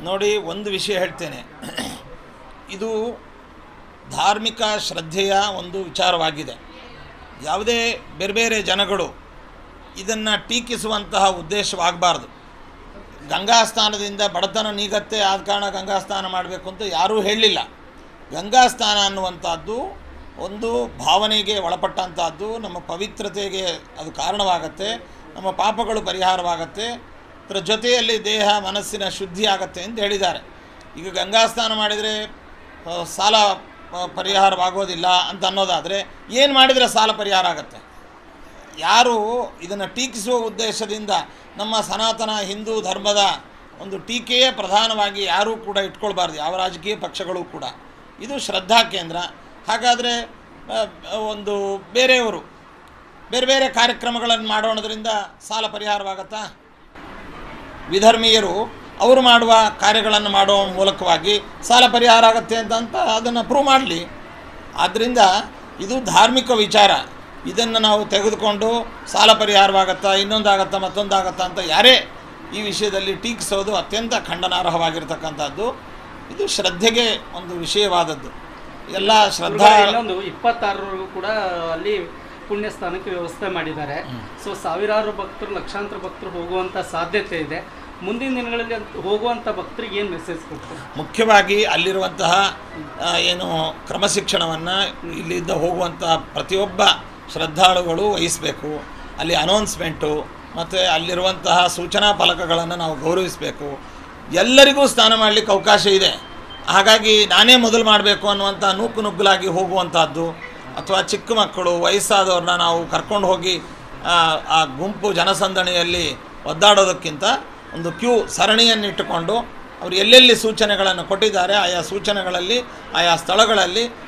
ನೋಡಿ, ಒಂದು ವಿಷಯ ಹೇಳ್ತೇನೆ. ಇದು ಧಾರ್ಮಿಕ ಶ್ರದ್ಧೆಯ ಒಂದು ವಿಚಾರವಾಗಿದೆ. ಯಾವುದೇ ಬೇರೆ ಬೇರೆ ಜನಗಳು ಇದನ್ನು ಟೀಕಿಸುವಂತಹ ಉದ್ದೇಶವಾಗಬಾರ್ದು. ಗಂಗಾ ಸ್ನಾನದಿಂದ ಬಡತನ ನೀಗತ್ತೆ, ಆದ ಕಾರಣ ಗಂಗಾ ಸ್ನಾನ ಮಾಡಬೇಕು ಅಂತ ಯಾರೂ ಹೇಳಲಿಲ್ಲ. ಗಂಗಾ ಸ್ನಾನ ಅನ್ನುವಂಥದ್ದು ಒಂದು ಭಾವನೆಗೆ ಒಳಪಟ್ಟಂಥದ್ದು, ನಮ್ಮ ಪವಿತ್ರತೆಗೆ ಅದು ಕಾರಣವಾಗತ್ತೆ, ನಮ್ಮ ಪಾಪಗಳು ಪರಿಹಾರವಾಗತ್ತೆ, ಅದರ ಜೊತೆಯಲ್ಲಿ ದೇಹ ಮನಸ್ಸಿನ ಶುದ್ಧಿ ಆಗತ್ತೆ ಅಂತ ಹೇಳಿದ್ದಾರೆ. ಈಗ ಗಂಗಾ ಸ್ನಾನ ಮಾಡಿದರೆ ಸಾಲ ಪರಿಹಾರವಾಗೋದಿಲ್ಲ ಅಂತ ಅನ್ನೋದಾದರೆ ಏನು ಮಾಡಿದರೆ ಸಾಲ ಪರಿಹಾರ ಆಗುತ್ತೆ? ಯಾರು ಇದನ್ನು ಟೀಕಿಸುವ ಉದ್ದೇಶದಿಂದ ನಮ್ಮ ಸನಾತನ ಹಿಂದೂ ಧರ್ಮದ ಒಂದು ಟೀಕೆಯೇ ಪ್ರಧಾನವಾಗಿ ಯಾರೂ ಕೂಡ ಇಟ್ಕೊಳ್ಬಾರ್ದು, ಯಾವ ರಾಜಕೀಯ ಪಕ್ಷಗಳು ಕೂಡ. ಇದು ಶ್ರದ್ಧಾ ಕೇಂದ್ರ. ಹಾಗಾದರೆ ಒಂದು ಬೇರೆಯವರು ಬೇರೆ ಬೇರೆ ಕಾರ್ಯಕ್ರಮಗಳನ್ನು ಮಾಡೋಣದ್ರಿಂದ ಸಾಲ ಪರಿಹಾರವಾಗತ್ತಾ? ವಿಧರ್ಮೀಯರು ಅವರು ಮಾಡುವ ಕಾರ್ಯಗಳನ್ನು ಮಾಡುವ ಮೂಲಕವಾಗಿ ಸಾಲ ಪರಿಹಾರ ಆಗುತ್ತೆ ಅಂತ ಅದನ್ನು ಪ್ರೂವ್ ಮಾಡಲಿ. ಆದ್ದರಿಂದ ಇದು ಧಾರ್ಮಿಕ ವಿಚಾರ. ಇದನ್ನು ನಾವು ತೆಗೆದುಕೊಂಡು ಸಾಲ ಪರಿಹಾರವಾಗತ್ತಾ, ಇನ್ನೊಂದಾಗತ್ತಾ, ಮತ್ತೊಂದಾಗತ್ತಾ ಅಂತ ಯಾರೇ ಈ ವಿಷಯದಲ್ಲಿ ಟೀಕಿಸೋದು ಅತ್ಯಂತ ಖಂಡನಾರ್ಹವಾಗಿರ್ತಕ್ಕಂಥದ್ದು. ಇದು ಶ್ರದ್ಧೆಗೆ ಒಂದು ವಿಷಯವಾದದ್ದು. ಎಲ್ಲ ಶ್ರದ್ಧಾ ಇನ್ನೊಂದು 26ರವರೆಗೂ ಕೂಡ ಅಲ್ಲಿ ಪುಣ್ಯ ಸ್ಥಾನಕ್ಕೆ ವ್ಯವಸ್ಥೆ ಮಾಡಿದ್ದಾರೆ. ಸೊ ಸಾವಿರಾರು ಭಕ್ತರು, ಲಕ್ಷಾಂತರ ಭಕ್ತರು ಹೋಗುವಂಥ ಸಾಧ್ಯತೆ ಇದೆ. ಮುಂದಿನ ದಿನಗಳಲ್ಲಿ ಹೋಗುವಂಥ ಭಕ್ತರಿಗೆ ಏನು ಮೆಸೇಜ್ ಕೊಡ್ತಾರೆ? ಮುಖ್ಯವಾಗಿ ಅಲ್ಲಿರುವಂತಹ ಏನು ಕ್ರಮಶಿಕ್ಷಣವನ್ನು ಇಲ್ಲಿಂದ ಹೋಗುವಂತಹ ಪ್ರತಿಯೊಬ್ಬ ಶ್ರದ್ಧಾಳುಗಳು ವಹಿಸಬೇಕು. ಅಲ್ಲಿ ಅನೌನ್ಸ್ಮೆಂಟು ಮತ್ತು ಅಲ್ಲಿರುವಂತಹ ಸೂಚನಾ ಫಲಕಗಳನ್ನು ನಾವು ಗೌರವಿಸಬೇಕು. ಎಲ್ಲರಿಗೂ ಸ್ನಾನ ಮಾಡಲಿಕ್ಕೆ ಅವಕಾಶ ಇದೆ. ಹಾಗಾಗಿ ನಾನೇ ಮೊದಲು ಮಾಡಬೇಕು ಅನ್ನುವಂಥ ನುಗ್ಗಲಾಗಿ ಹೋಗುವಂಥದ್ದು, ಅಥವಾ ಚಿಕ್ಕ ಮಕ್ಕಳು, ವಯಸ್ಸಾದವ್ರನ್ನ ನಾವು ಕರ್ಕೊಂಡು ಹೋಗಿ ಆ ಗುಂಪು ಜನಸಂದಣಿಯಲ್ಲಿ ಒದ್ದಾಡೋದಕ್ಕಿಂತ ಒಂದು ಕ್ಯೂ ಸರಣಿಯನ್ನಿಟ್ಟುಕೊಂಡು ಅವರು ಎಲ್ಲೆಲ್ಲಿ ಸೂಚನೆಗಳನ್ನು ಕೊಟ್ಟಿದ್ದಾರೆ ಆಯಾ ಸೂಚನೆಗಳಲ್ಲಿ ಆಯಾ ಸ್ಥಳಗಳಲ್ಲಿ